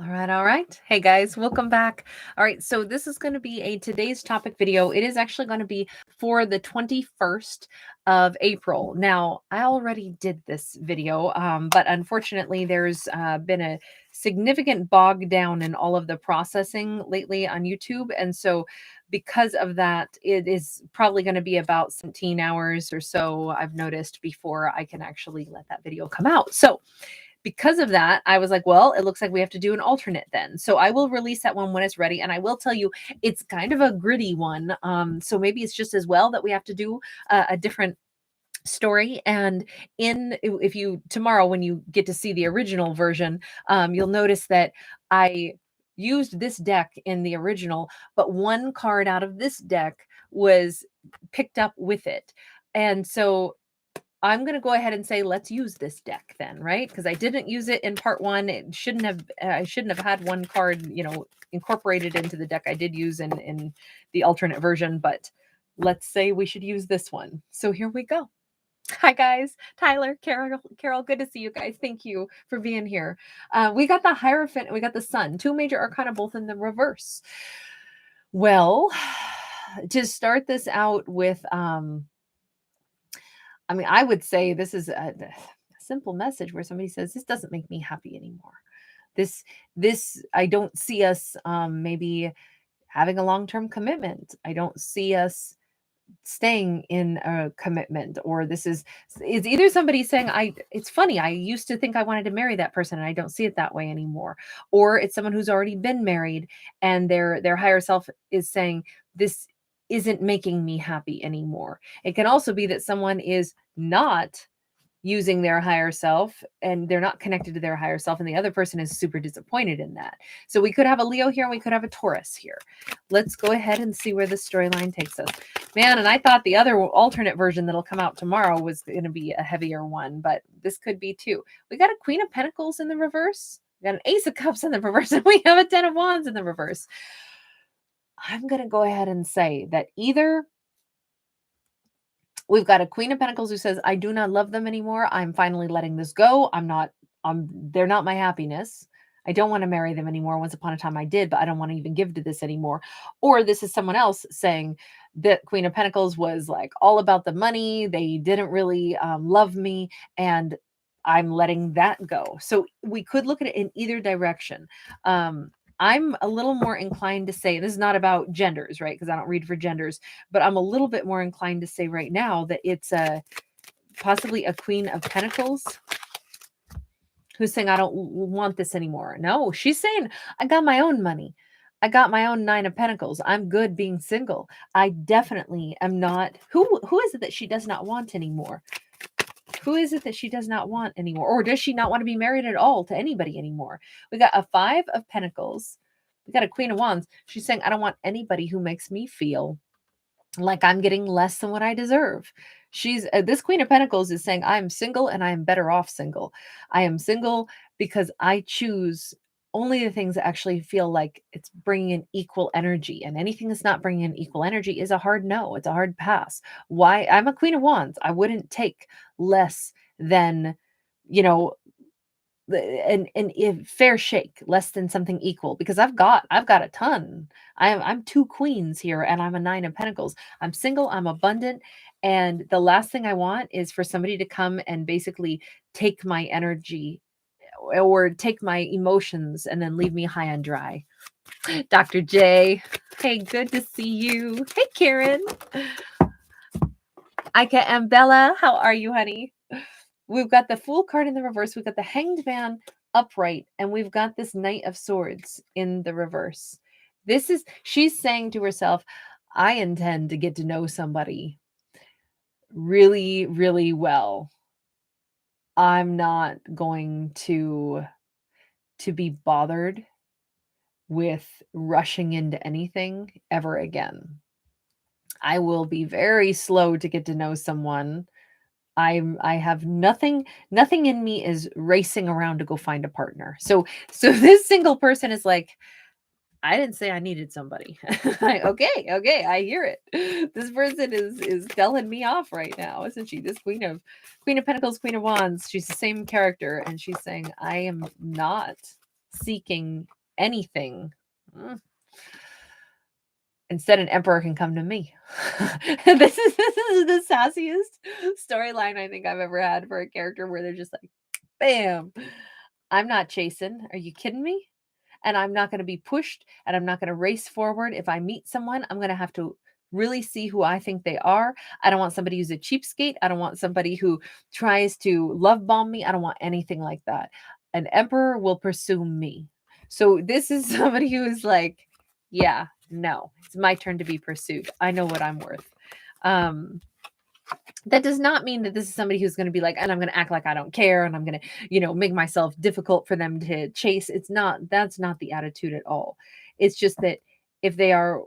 All right, all right. Hey guys, welcome back. All right, so this is going to be a today's topic video. It is actually going to be for the 21st of April. Now, I already did this video, but unfortunately there's been a significant bog down in all of the processing lately on YouTube. And so because of that, it is probably going to be about 17 hours or so, I've noticed, before I can actually let that video come out. So because of that, I was like, well, it looks like we have to do an alternate then. So I will release that one when it's ready. And I will tell you, it's kind of a gritty one. So maybe it's just as well that we have to do a different story. And if you tomorrow, when you get to see the original version, you'll notice that I used this deck in the original, but one card out of this deck was picked up with it. And so I'm going to go ahead and say, let's use this deck then, right? Because I didn't use it in part one. It shouldn't have, I shouldn't have had one card, incorporated into the deck I did use in the alternate version, but let's say we should use this one. So here we go. Hi guys, Tyler, Carol, good to see you guys. Thank you for being here. We got the Hierophant and we got the Sun, two major arcana, both in the reverse. Well, to start this out with, I would say this is a simple message where somebody says, this doesn't make me happy anymore. This, I don't see us maybe having a long-term commitment. I don't see us staying in a commitment, or it's either somebody saying, it's funny, I used to think I wanted to marry that person and I don't see it that way anymore. Or it's someone who's already been married and their higher self is saying, this isn't making me happy anymore. It can also be that someone is not using their higher self and they're not connected to their higher self, and the other person is super disappointed in that. So we could have a Leo here and we could have a Taurus here. Let's go ahead and see where the storyline takes us. Man, and I thought the other alternate version that'll come out tomorrow was going to be a heavier one, but this could be too. We got a Queen of Pentacles in the reverse. We got an Ace of Cups in the reverse, and we have a Ten of Wands in the reverse. I'm going to go ahead and say that either we've got a Queen of Pentacles who says, I do not love them anymore. I'm finally letting this go. They're not my happiness. I don't want to marry them anymore. Once upon a time I did, but I don't want to even give to this anymore. Or this is someone else saying that Queen of Pentacles was like all about the money. They didn't really love me, and I'm letting that go. So we could look at it in either direction. I'm a little more inclined to say, this is not about genders, right? Because I don't read for genders, but I'm a little bit more inclined to say right now that it's possibly a Queen of Pentacles who's saying, I don't want this anymore. No, she's saying, I got my own money. I got my own Nine of Pentacles. I'm good being single. I definitely am not. Who is it that she does not want anymore? Who is it that she does not want anymore? Or does she not want to be married at all to anybody anymore? We got a Five of Pentacles. We got a Queen of Wands. She's saying, I don't want anybody who makes me feel like I'm getting less than what I deserve. This Queen of Pentacles is saying, I'm single and I am better off single. I am single because I choose only the things that actually feel like it's bringing in equal energy, and anything that's not bringing in equal energy is a hard no. It's a hard pass. Why? I'm a Queen of Wands. I wouldn't take less than, and if fair shake, less than something equal, because I've got a ton. I'm two queens here and I'm a Nine of Pentacles. I'm single, I'm abundant, and the last thing I want is for somebody to come and basically take my energy or take my emotions and then leave me high and dry. Dr. J, hey, good to see you. Hey, Karen. Ika and Bella, how are you, honey? We've got the Fool card in the reverse. We've got the Hanged Man upright, and we've got this Knight of Swords in the reverse. She's saying to herself, I intend to get to know somebody really, really well. I'm not going to be bothered with rushing into anything ever again. I will be very slow to get to know someone. I have nothing in me is racing around to go find a partner. So this single person is like, I didn't say I needed somebody. Okay, I hear it. This person is telling me off right now, isn't she? This Queen of Pentacles, Queen of Wands, she's the same character, and she's saying, I am not seeking anything. Instead, an emperor can come to me. This is the sassiest storyline I think I've ever had for a character, where they're just like, bam, I'm not chasing. Are you kidding me? And I'm not going to be pushed, and I'm not going to race forward. If I meet someone, I'm going to have to really see who I think they are. I don't want somebody who's a cheapskate. I don't want somebody who tries to love bomb me. I don't want anything like that. An emperor will pursue me. So this is somebody who is like, yeah, no, it's my turn to be pursued. I know what I'm worth. That does not mean that this is somebody who's going to be like, and I'm going to act like I don't care, and I'm going to, make myself difficult for them to chase. That's not the attitude at all. It's just that if they are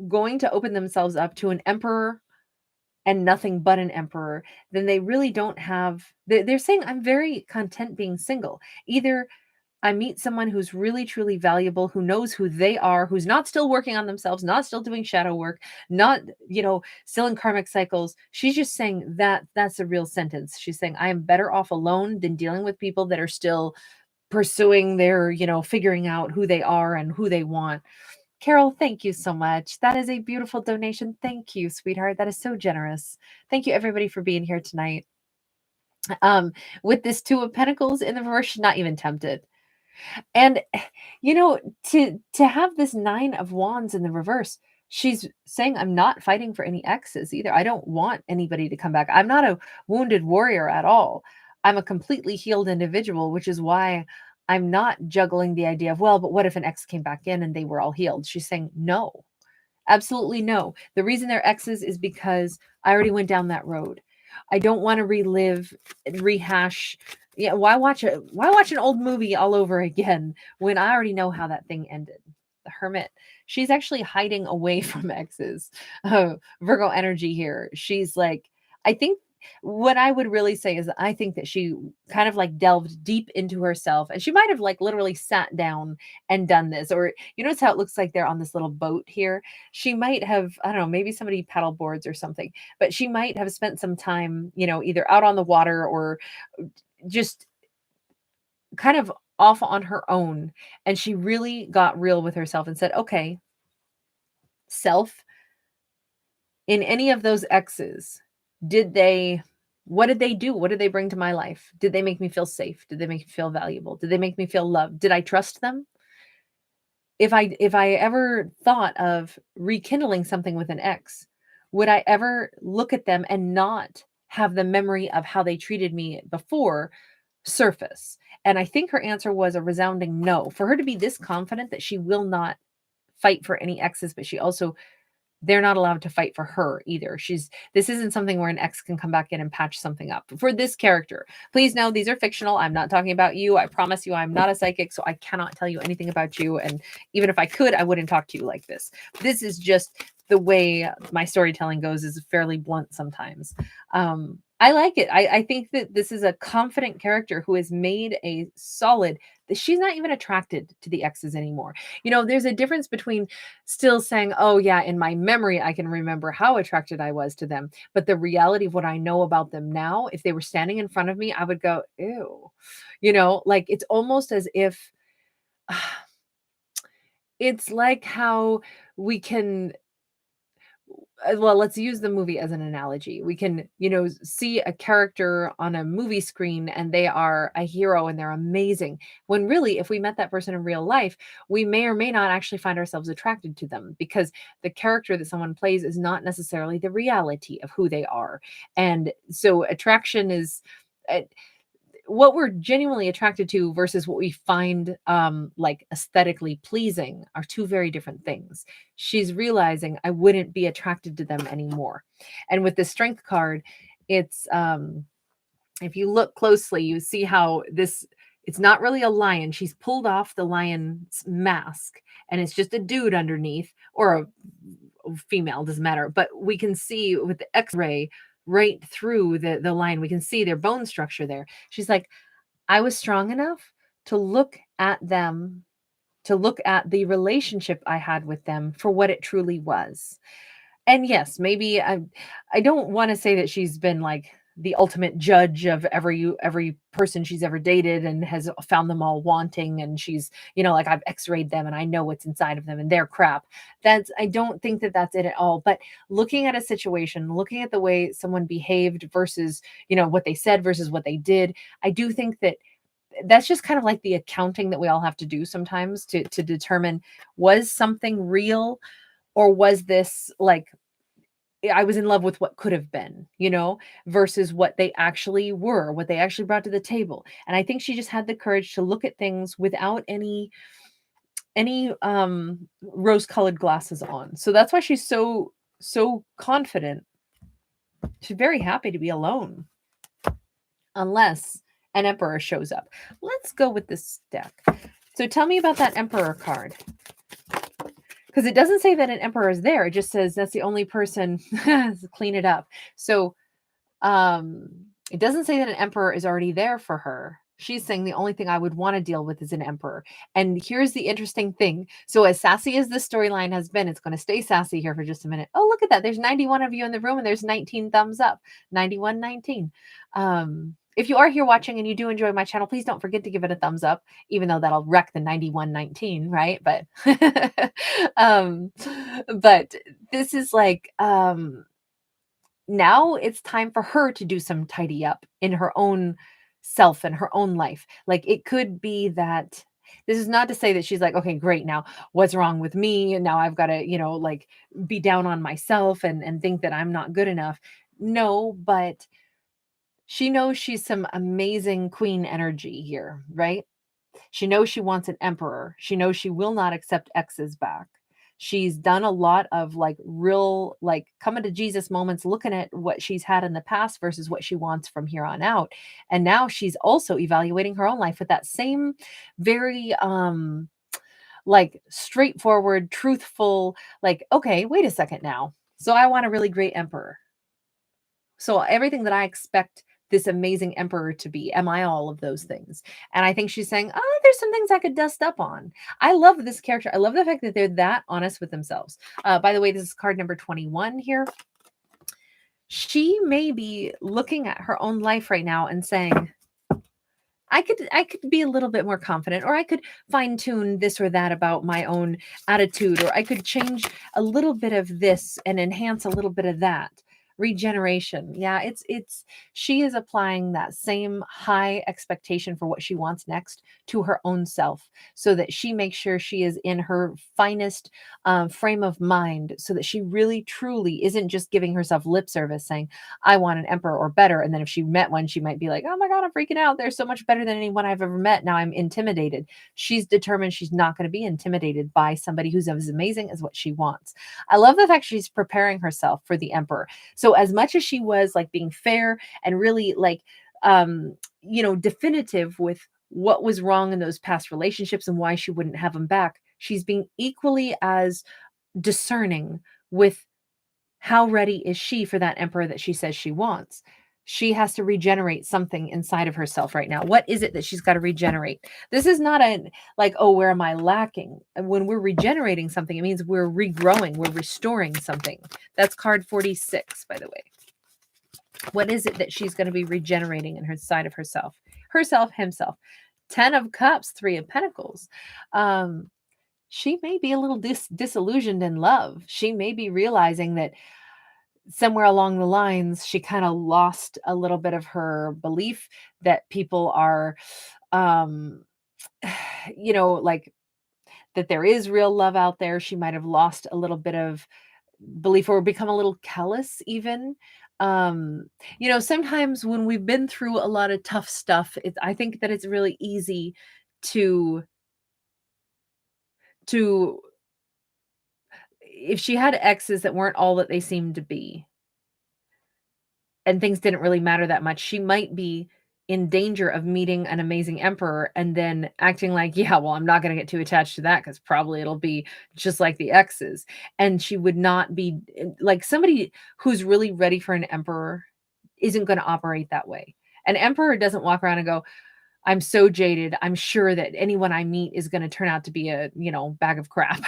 going to open themselves up to an emperor and nothing but an emperor, then they really don't have, they're saying, I'm very content being single. Either I meet someone who's really, truly valuable, who knows who they are, who's not still working on themselves, not still doing shadow work, not, still in karmic cycles. She's just saying that that's a real sentence. She's saying, I am better off alone than dealing with people that are still pursuing their, figuring out who they are and who they want. Carol, thank you so much. That is a beautiful donation. Thank you, sweetheart. That is so generous. Thank you, everybody, for being here tonight. With this Two of Pentacles in the reverse, not even tempted. And to have this Nine of Wands in the reverse, she's saying, I'm not fighting for any exes either. I don't want anybody to come back. I'm not a wounded warrior at all. I'm a completely healed individual, which is why I'm not juggling the idea of, well, but what if an ex came back in and they were all healed? She's saying, no, absolutely no. The reason they're exes is because I already went down that road. I don't want to relive and rehash. Yeah, why watch an old movie all over again when I already know how that thing ended? The Hermit. She's actually hiding away from exes. Virgo energy here. She's like, I think what I would really say is I think that she kind of like delved deep into herself, and she might have like literally sat down and done this. Or notice how it looks like they're on this little boat here. She might have, I don't know, maybe somebody paddle boards or something, but she might have spent some time, either out on the water or just kind of off on her own. And she really got real with herself and said, okay, self, in any of those exes, what did they do? What did they bring to my life? Did they make me feel safe? Did they make me feel valuable? Did they make me feel loved? Did I trust them? If I ever thought of rekindling something with an ex, would I ever look at them and not have the memory of how they treated me before surface? And I think her answer was a resounding no. For her to be this confident that she will not fight for any exes, but they're not allowed to fight for her either. This isn't something where an ex can come back in and patch something up. For this character, please know these are fictional. I'm not talking about you. I promise you I'm not a psychic, so I cannot tell you anything about you. And even if I could, I wouldn't talk to you like this. This is just the way my storytelling goes, is fairly blunt sometimes. I like it. I think that this is a confident character who has made a solid, she's not even attracted to the exes anymore. There's a difference between still saying, oh yeah, in my memory, I can remember how attracted I was to them. But the reality of what I know about them now, if they were standing in front of me, I would go, ew, like it's almost as if it's like how we can, well, let's use the movie as an analogy. We can, see a character on a movie screen and they are a hero and they're amazing. When really, if we met that person in real life, we may or may not actually find ourselves attracted to them, because the character that someone plays is not necessarily the reality of who they are. And so attraction is what we're genuinely attracted to versus what we find like aesthetically pleasing are two very different things. She's realizing I wouldn't be attracted to them anymore. And with the Strength card, it's if you look closely, you see how it's not really a lion. She's pulled off the lion's mask and it's just a dude underneath, or a female, doesn't matter. But we can see with the X-ray right through the line, we can see their bone structure there. She's like, I was strong enough to look at them, to look at the relationship I had with them for what it truly was. And yes, maybe I don't want to say that she's been like the ultimate judge of every person she's ever dated and has found them all wanting, and she's, you know, like, I've x-rayed them and I know what's inside of them and they're crap. That's, I don't think that that's it at all. But looking at a situation, looking at the way someone behaved versus, you know, what they said versus what they did, I do think that that's just kind of like the accounting that we all have to do sometimes to determine, was something real, or was this like, I was in love with what could have been, you know, versus what they actually were, what they actually brought to the table. And I think she just had the courage to look at things without any rose-colored glasses on. So that's why she's so confident. She's very happy to be alone. Unless an emperor shows up. Let's go with this deck. So tell me about that emperor card. Because it doesn't say that an emperor is there. It just says that's the only person. Clean it up. So it doesn't say that an emperor is already there for her. She's saying the only thing I would want to deal with is an emperor. And here's the interesting thing. So as sassy as this storyline has been, it's going to stay sassy here for just a minute. Oh, look at that. There's 91 of you in the room and there's 19 thumbs up. 91, 19. If you are here watching and you do enjoy my channel, please don't forget to give it a thumbs up, even though that'll wreck the 91-19, right? But but this is like, now it's time for her to do some tidy up in her own self and her own life. Like, it could be that this is not to say that she's like, okay, great, now what's wrong with me? And now I've got to, you know, like, be down on myself and think that I'm not good enough. No, but she knows she's some amazing queen energy here, right? She knows she wants an emperor. She knows she will not accept exes back. She's done a lot of like real, like, coming to Jesus moments, looking at what she's had in the past versus what she wants from here on out. And now she's also evaluating her own life with that same very, like, straightforward, truthful, like, okay, wait a second now. So I want a really great emperor. So everything that I expect this amazing emperor to be, am I all of those things? And I think she's saying, oh, there's some things I could dust up on. I love this character. I love the fact that they're that honest with themselves. By the way, this is card number 21 here. She may be looking at her own life right now and saying, I could be a little bit more confident, or I could fine tune this or that about my own attitude, or I could change a little bit of this and enhance a little bit of that. Regeneration. Yeah, it's she is applying that same high expectation for what she wants next to her own self, so that she makes sure she is in her finest frame of mind, so that she really truly isn't just giving herself lip service saying, I want an emperor or better. And then if she met one, she might be like, oh my God, I'm freaking out. They're so much better than anyone I've ever met. Now I'm intimidated. She's determined she's not going to be intimidated by somebody who's as amazing as what she wants. I love the fact she's preparing herself for the emperor. So as much as she was like being fair and really like, you know, definitive with what was wrong in those past relationships and why she wouldn't have them back, she's being equally as discerning with how ready is she for that emperor that she says she wants. She has to regenerate something inside of herself right now. What is it that she's got to regenerate? This is not a like, oh, where am I lacking? And when we're regenerating something, it means we're regrowing, we're restoring something. That's card 46, by the way. What is it that she's going to be regenerating in her side of herself? Herself, himself. 10 of Cups, 3 of Pentacles. She may be a little disillusioned in love. She may be realizing that somewhere along the lines, she kind of lost a little bit of her belief that people are, you know, like, that there is real love out there. She might have lost a little bit of belief or become a little callous even. You know, sometimes when we've been through a lot of tough stuff, I think that it's really easy to if she had exes that weren't all that they seemed to be, and things didn't really matter that much, she might be in danger of meeting an amazing emperor and then acting like, yeah, well, I'm not going to get too attached to that because probably it'll be just like the exes. And she would not be like, somebody who's really ready for an emperor isn't going to operate that way. An emperor doesn't walk around and go, I'm so jaded, I'm sure that anyone I meet is going to turn out to be a, you know, bag of crap.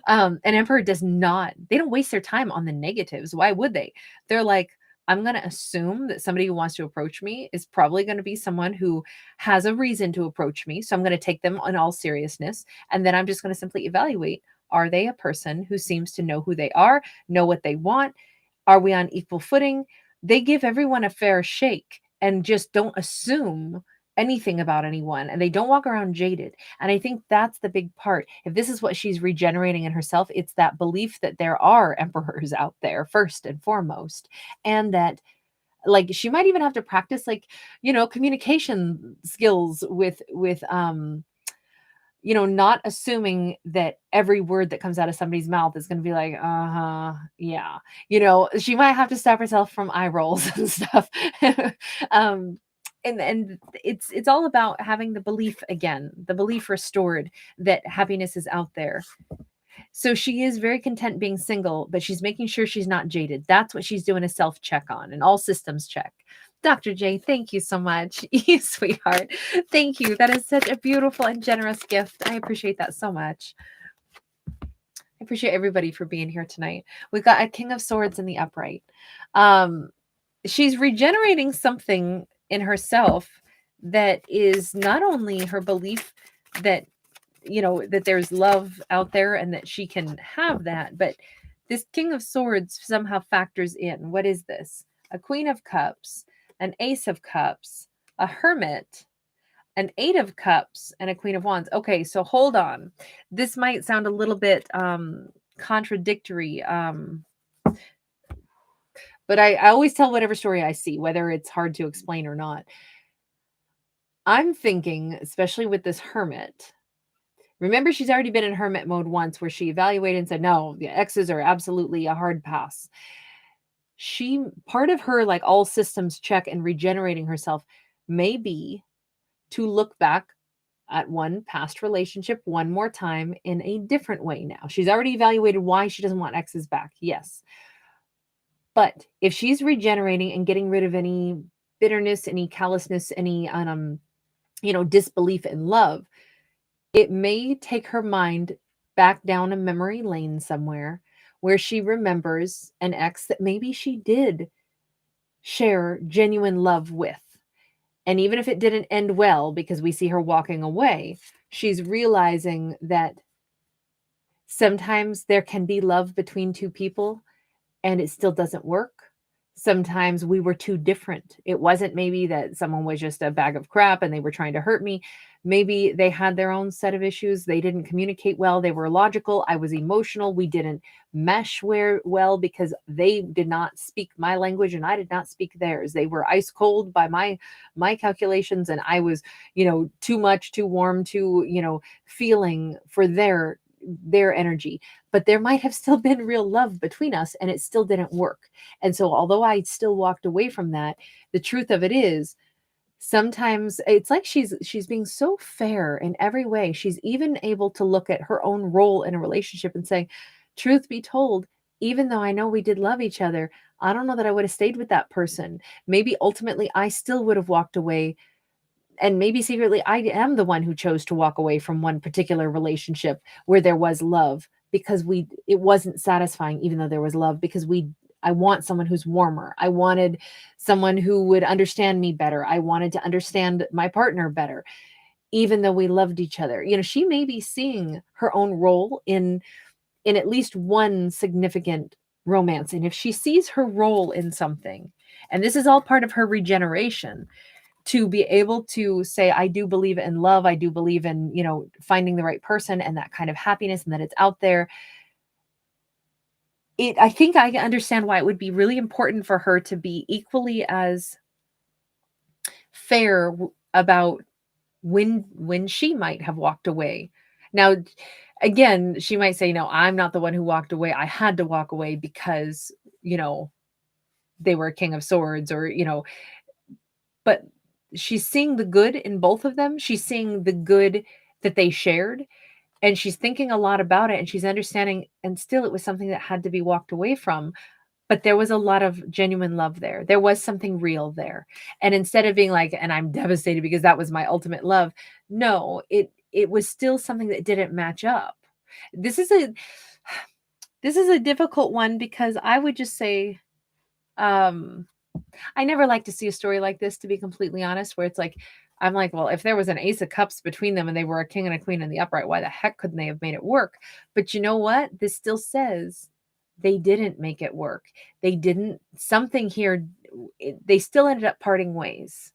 An emperor does not, they don't waste their time on the negatives. Why would they? They're like, I'm going to assume that somebody who wants to approach me is probably going to be someone who has a reason to approach me. So I'm going to take them in all seriousness. And then I'm just going to simply evaluate, are they a person who seems to know who they are, know what they want? Are we on equal footing? They give everyone a fair shake and just don't assume anything about anyone, and they don't walk around jaded. And I think that's the big part. If this is what she's regenerating in herself, it's that belief that there are emperors out there first and foremost, and that, like, she might even have to practice, like, communication skills with not assuming that every word that comes out of somebody's mouth is going to be like, uh-huh, yeah. She might have to stop herself from eye rolls and stuff. um, and it's all about having the belief again, the belief restored that happiness is out there. So she is very content being single, but she's making sure she's not jaded. That's what she's doing a self-check on, and all systems check. Dr. J, thank you so much. You sweetheart. Thank you. That is such a beautiful and generous gift. I appreciate that so much. I appreciate everybody for being here tonight. We've got a King of Swords in the upright. She's regenerating something in herself that is not only her belief that that there's love out there and that she can have that, but this King of Swords somehow factors in, what is this? A Queen of Cups, an Ace of Cups, a Hermit, an Eight of Cups, and a Queen of Wands. Okay, so hold on. This might sound a little bit contradictory, but I always tell whatever story I see, whether it's hard to explain or not. I'm thinking, especially with this Hermit, remember, she's already been in hermit mode once where she evaluated and said, no, the exes are absolutely a hard pass. Part of her, like, all systems check and regenerating herself may be to look back at one past relationship one more time in a different way now. She's already evaluated why she doesn't want exes back. Yes. But if she's regenerating and getting rid of any bitterness, any callousness, any, disbelief in love, it may take her mind back down a memory lane somewhere where she remembers an ex that maybe she did share genuine love with. And even if it didn't end well, because we see her walking away, she's realizing that sometimes there can be love between two people and it still doesn't work. Sometimes we were too different. It wasn't maybe that someone was just a bag of crap and they were trying to hurt me. Maybe they had their own set of issues. They didn't communicate well. They were logical. I was emotional. We didn't mesh well because they did not speak my language and I did not speak theirs. They were ice cold by my calculations, and I was, too much, too warm, too, feeling for their energy. But there might have still been real love between us and it still didn't work. And so although I still walked away from that, the truth of it is, sometimes it's like she's being so fair in every way. She's even able to look at her own role in a relationship and say, truth be told, even though I know we did love each other, I don't know that I would have stayed with that person. Maybe ultimately I still would have walked away. And maybe secretly I am the one who chose to walk away from one particular relationship where there was love, because it wasn't satisfying, even though there was love, because I want someone who's warmer. I wanted someone who would understand me better. I wanted to understand my partner better, even though we loved each other. She may be seeing her own role in at least one significant romance. And if she sees her role in something, and this is all part of her regeneration, to be able to say, I do believe in love. I do believe in, finding the right person and that kind of happiness, and that it's out there. I think I understand why it would be really important for her to be equally as fair about when she might have walked away. Now, again, she might say, no, I'm not the one who walked away. I had to walk away because, they were a King of Swords, or, but she's seeing the good in both of them. She's seeing the good that they shared, and she's thinking a lot about it, and she's understanding, and still it was something that had to be walked away from. But there was a lot of genuine love there. There was something real there. And instead of being like, and I'm devastated because that was my ultimate love, no, it was still something that didn't match up. This is a difficult one, because I would just say, I never like to see a story like this, to be completely honest, where it's like, I'm like, well, if there was an ace of cups between them and they were a king and a queen in the upright, why the heck couldn't they have made it work? But you know what? This still says they didn't make it work. They didn't, something here, they still ended up parting ways,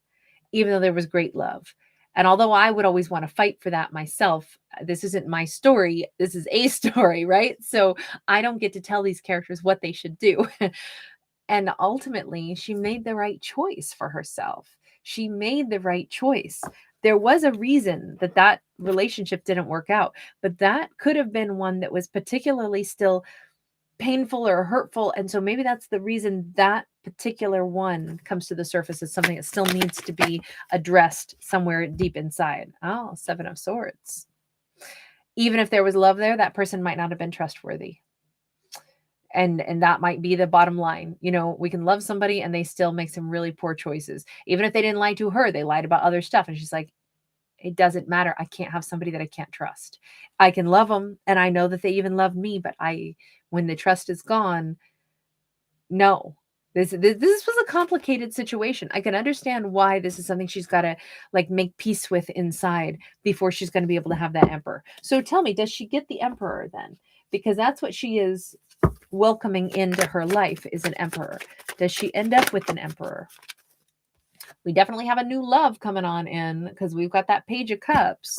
even though there was great love. And although I would always want to fight for that myself, this isn't my story. This is a story, right? So I don't get to tell these characters what they should do. And ultimately, she made the right choice for herself. She made the right choice. There was a reason that that relationship didn't work out, but that could have been one that was particularly still painful or hurtful. And so maybe that's the reason that particular one comes to the surface as something that still needs to be addressed somewhere deep inside. Oh, Seven of Swords. Even if there was love there, that person might not have been trustworthy. And that might be the bottom line. You know, we can love somebody and they still make some really poor choices. Even if they didn't lie to her, they lied about other stuff. And she's like, it doesn't matter. I can't have somebody that I can't trust. I can love them and I know that they even love me, but when the trust is gone, no. This was a complicated situation. I can understand why this is something she's got to like make peace with inside before she's going to be able to have that emperor. So tell me, does she get the emperor then? Because that's what she is welcoming into her life, is an emperor. Does she end up with an emperor? We definitely have a new love coming on in because we've got that Page of Cups.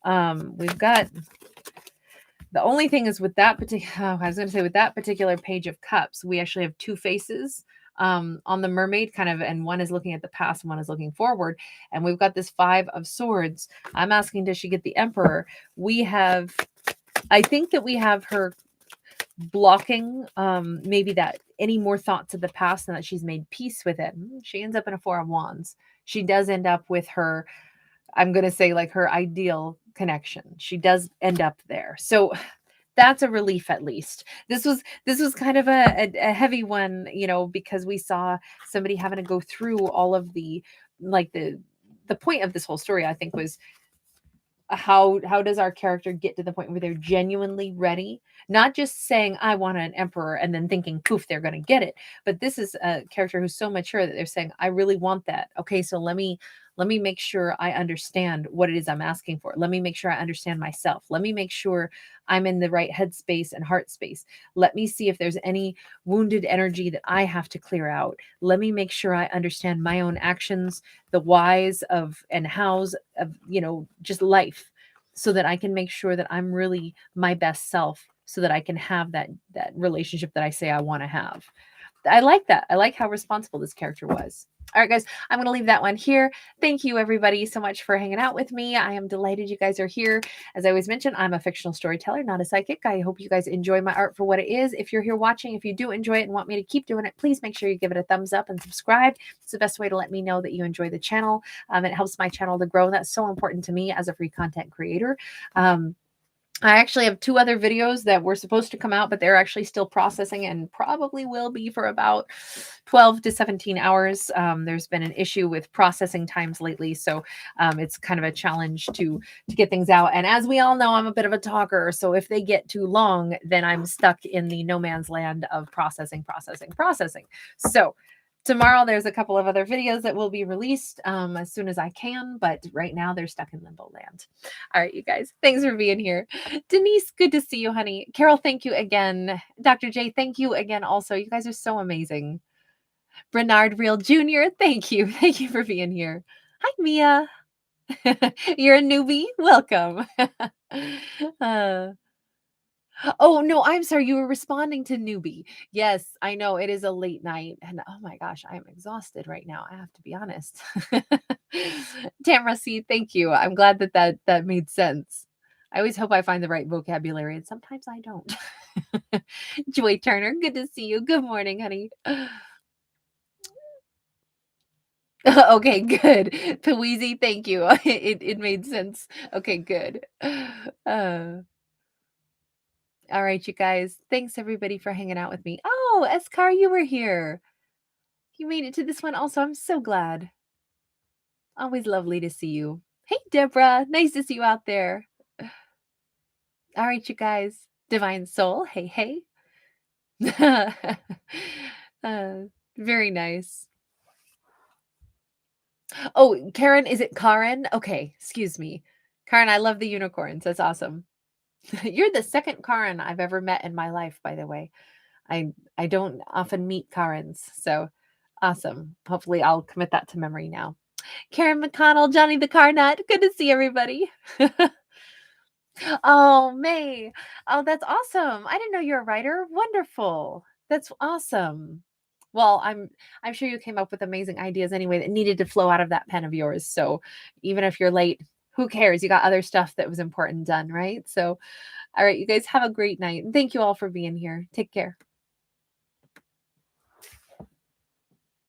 We've got, the only thing is with that particular, I was going to say with that particular Page of Cups, we actually have two faces on the mermaid kind of, and one is looking at the past and one is looking forward. And we've got this Five of Swords. I'm asking, does she get the emperor? I think that we have her blocking maybe that any more thoughts of the past and that she's made peace with it. She ends up in a Four of Wands. She does end up with her, I'm going to say like her ideal connection. She does end up there. So that's a relief. At least this was kind of a heavy one, you know, because we saw somebody having to go through all of the, like the point of this whole story, I think, was how does our character get to the point where they're genuinely ready, not just saying I want an emperor and then thinking poof they're going to get it, but this is a character who's so mature that they're saying I really want that. Okay, so let me make sure I understand what it is I'm asking for. Let me make sure I understand myself. Let me make sure I'm in the right headspace and heart space. Let me see if there's any wounded energy that I have to clear out. Let me make sure I understand my own actions, the whys of and hows of, you know, just life, so that I can make sure that I'm really my best self, so that I can have that relationship that I say I want to have. I like that. I like how responsible this character was. All right, guys, I'm going to leave that one here. Thank you, everybody, so much for hanging out with me. I am delighted you guys are here. As I always mention, I'm a fictional storyteller, not a psychic. I hope you guys enjoy my art for what it is. If you're here watching, if you do enjoy it and want me to keep doing it, please make sure you give it a thumbs up and subscribe. It's the best way to let me know that you enjoy the channel. It helps my channel to grow. That's so important to me as a free content creator. I actually have 2 other videos that were supposed to come out, but they're actually still processing and probably will be for about 12 to 17 hours. There's been an issue with processing times lately, so it's kind of a challenge to get things out. And as we all know, I'm a bit of a talker, so if they get too long, then I'm stuck in the no man's land of processing. So tomorrow, there's a couple of other videos that will be released as soon as I can, but right now they're stuck in limbo land. All right, you guys, thanks for being here. Denise, good to see you, honey. Carol, thank you again. Dr. J, thank you again also. You guys are so amazing. Bernard Real Jr., thank you. Thank you for being here. Hi, Mia. You're a newbie. Welcome. Oh, no, I'm sorry. You were responding to newbie. Yes, I know it is a late night. And oh my gosh, I am exhausted right now. I have to be honest. Tamara C, thank you. I'm glad that made sense. I always hope I find the right vocabulary, and sometimes I don't. Joy Turner, good to see you. Good morning, honey. Okay, good. Paweezy, thank you. It made sense. Okay, good. All right, you guys. Thanks everybody for hanging out with me. Oh, Eskar, you were here. You made it to this one also. I'm so glad. Always lovely to see you. Hey, Deborah. Nice to see you out there. All right, you guys. Divine Soul. Hey, hey. Very nice. Oh, Karen, is it Karen? Okay, excuse me. Karen, I love the unicorns. That's awesome. You're the second Karen I've ever met in my life, by the way. I don't often meet Karens, so awesome. Hopefully I'll commit that to memory now. Karen McConnell, Johnny the Car Nut. Good to see everybody. Oh, May. Oh, that's awesome. I didn't know you're a writer. Wonderful. That's awesome. Well, I'm sure you came up with amazing ideas anyway that needed to flow out of that pen of yours. So even if you're late, who cares? You got other stuff that was important done, right? So, all right, you guys have a great night. And thank you all for being here. Take care.